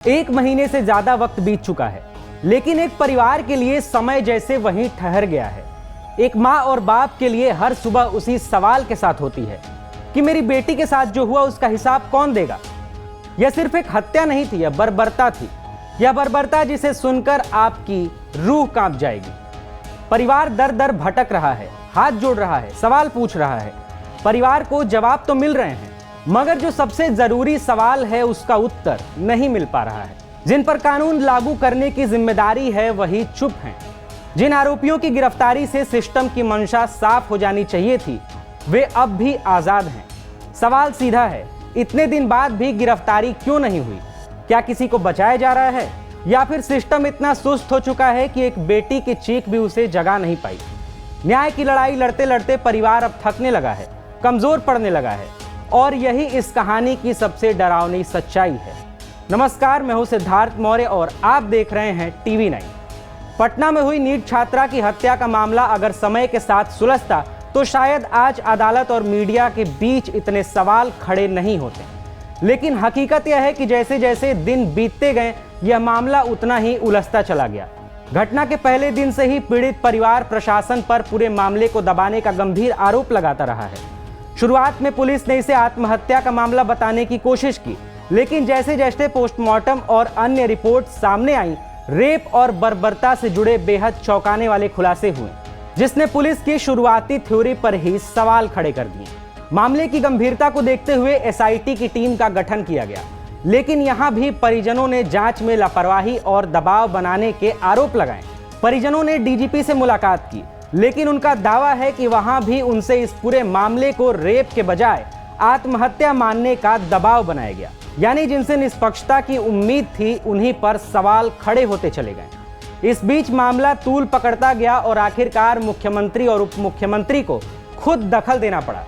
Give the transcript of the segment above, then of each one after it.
एक महीने से ज्यादा वक्त बीत चुका है, लेकिन एक परिवार के लिए समय जैसे वहीं ठहर गया है। एक माँ और बाप के लिए हर सुबह उसी सवाल के साथ होती है कि मेरी बेटी के साथ जो हुआ उसका हिसाब कौन देगा। यह सिर्फ एक हत्या नहीं थी, यह बर्बरता थी। यह बर्बरता जिसे सुनकर आपकी रूह कांप जाएगी। परिवार दर दर भटक रहा है, हाथ जोड़ रहा है, सवाल पूछ रहा है। परिवार को जवाब तो मिल रहे हैं, मगर जो सबसे जरूरी सवाल है उसका उत्तर नहीं मिल पा रहा है। जिन पर कानून लागू करने की जिम्मेदारी है वही चुप हैं। जिन आरोपियों की गिरफ्तारी से सिस्टम की मंशा साफ हो जानी चाहिए थी, वे अब भी आजाद हैं। सवाल सीधा है, इतने दिन बाद भी गिरफ्तारी क्यों नहीं हुई? क्या किसी को बचाया जा रहा है, या फिर सिस्टम इतना सुस्त हो चुका है कि एक बेटी की चीख भी उसे जगा नहीं पाई? न्याय की लड़ाई लड़ते लड़ते परिवार अब थकने लगा है, कमजोर पड़ने लगा है, और यही इस कहानी की सबसे डरावनी सच्चाई है। नमस्कार, मैं हूं सिद्धार्थ मौर्य और आप देख रहे हैं टीवी 9। पटना में हुई नीट छात्रा की हत्या का मामला अगर समय के साथ सुलझता तो शायद आज अदालत और मीडिया के बीच इतने सवाल खड़े नहीं होते। लेकिन हकीकत यह है कि जैसे जैसे दिन बीतते गए यह मामला उतना ही उलझता चला गया। घटना के पहले दिन से ही पीड़ित परिवार प्रशासन पर पूरे मामले को दबाने का गंभीर आरोप लगाता रहा है। शुरुआत में पुलिस ने इसे आत्महत्या का मामला बताने की कोशिश की, लेकिन जैसे जैसे पोस्टमार्टम और अन्य रिपोर्ट सामने आई, रेप और बर्बरता से जुड़े बेहद चौंकाने वाले खुलासे हुए, जिसने पुलिस की शुरुआती थ्योरी पर ही सवाल खड़े कर दिए। मामले की गंभीरता को देखते हुए एसआईटी की टीम का गठन किया गया, लेकिन यहां भी परिजनों ने जांच में लापरवाही और दबाव बनाने के आरोप लगाए। परिजनों ने डीजीपी से मुलाकात की, लेकिन उनका दावा है कि वहां भी उनसे इस पूरे मामले को रेप के बजाय आत्महत्या मानने का दबाव बनाया गया। यानी जिनसे निष्पक्षता की उम्मीद थी, उन्हीं पर सवाल खड़े होते चले गए। इस बीच मामला तूल पकड़ता गया और आखिरकार मुख्यमंत्री और उप मुख्यमंत्री को खुद दखल देना पड़ा।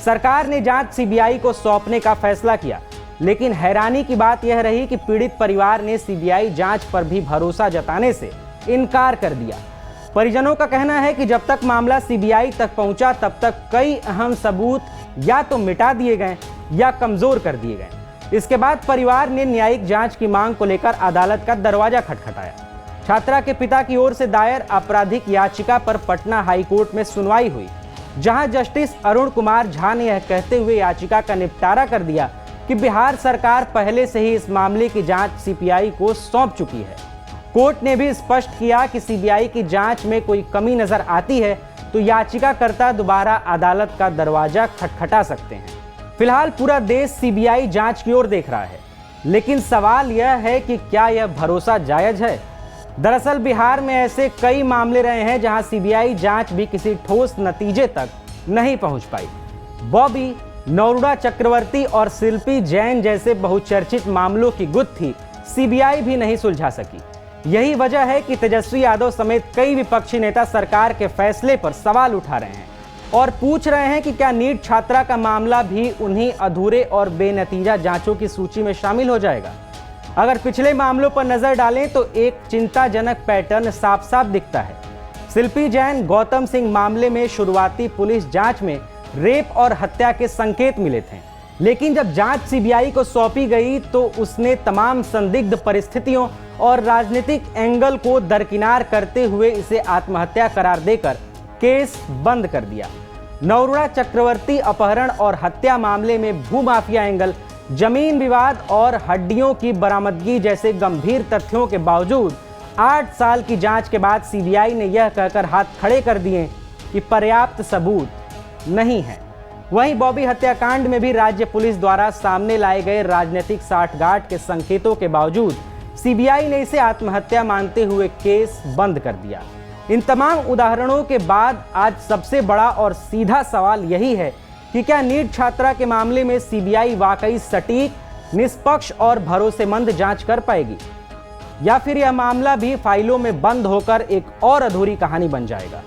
सरकार ने जांच सीबीआई को सौंपने का फैसला किया, लेकिन हैरानी की बात यह रही कि पीड़ित परिवार ने सीबीआई जांच पर भी भरोसा जताने से इनकार कर दिया। परिजनों का कहना है कि जब तक मामला सीबीआई तक पहुंचा तब तक कई अहम सबूत या तो मिटा दिए गए या कमजोर कर दिए गए। इसके बाद परिवार ने न्यायिक जांच की मांग को लेकर अदालत का दरवाजा खटखटाया। छात्रा के पिता की ओर से दायर आपराधिक याचिका पर पटना हाईकोर्ट में सुनवाई हुई, जहां जस्टिस अरुण कुमार झा ने यह कहते हुए याचिका का निपटारा कर दिया कि बिहार सरकार पहले से ही इस मामले की जांच सीबीआई को सौंप चुकी है। कोर्ट ने भी स्पष्ट किया कि सीबीआई की जांच में कोई कमी नजर आती है तो याचिकाकर्ता दोबारा अदालत का दरवाजा खटखटा सकते हैं। फिलहाल पूरा देश सीबीआई जांच की ओर देख रहा है, लेकिन सवाल यह है कि क्या यह भरोसा जायज है? दरअसल बिहार में ऐसे कई मामले रहे हैं जहां सीबीआई जांच भी किसी ठोस नतीजे तक नहीं पहुंच पाई। बॉबी, नरोड़ा चक्रवर्ती और शिल्पी जैन जैसे बहुचर्चित मामलों की गुत्थी सीबीआई भी नहीं सुलझा सकी। यही वजह है कि तेजस्वी यादव समेत कई विपक्षी नेता सरकार के फैसले पर सवाल उठा रहे हैं और पूछ रहे हैं कि क्या नीट छात्रा का मामला भी उन्हीं अधूरे और बेनतीजा जांचों की सूची में शामिल हो जाएगा। अगर पिछले मामलों पर नजर डालें तो एक चिंताजनक पैटर्न साफ साफ दिखता है। शिल्पी जैन गौतम सिंह मामले में शुरुआती पुलिस जांच में रेप और हत्या के संकेत मिले थे, लेकिन जब जांच सीबीआई को सौंपी गई तो उसने तमाम संदिग्ध परिस्थितियों और राजनीतिक एंगल को दरकिनार करते हुए इसे आत्महत्या करार देकर केस बंद कर दिया। नरोड़ा चक्रवर्ती अपहरण और हत्या मामले में भूमाफिया एंगल, जमीन विवाद और हड्डियों की बरामदगी जैसे गंभीर तथ्यों के बावजूद 8 साल की जांच के बाद सीबीआई ने यह कहकर हाथ खड़े कर दिए कि पर्याप्त सबूत नहीं है। वहीं बॉबी हत्याकांड में भी राज्य पुलिस द्वारा सामने लाए गए राजनीतिक साठगांठ के संकेतों के बावजूद सीबीआई ने इसे आत्महत्या मानते हुए केस बंद कर दिया। इन तमाम उदाहरणों के बाद आज सबसे बड़ा और सीधा सवाल यही है कि क्या नीट छात्रा के मामले में सीबीआई वाकई सटीक, निष्पक्ष और भरोसेमंद जांच कर पाएगी, या फिर यह मामला भी फाइलों में बंद होकर एक और अधूरी कहानी बन जाएगा।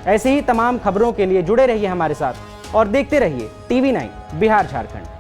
ऐसे ही तमाम खबरों के लिए जुड़े रहिए हमारे साथ और देखते रहिए टीवी 9 बिहार झारखंड।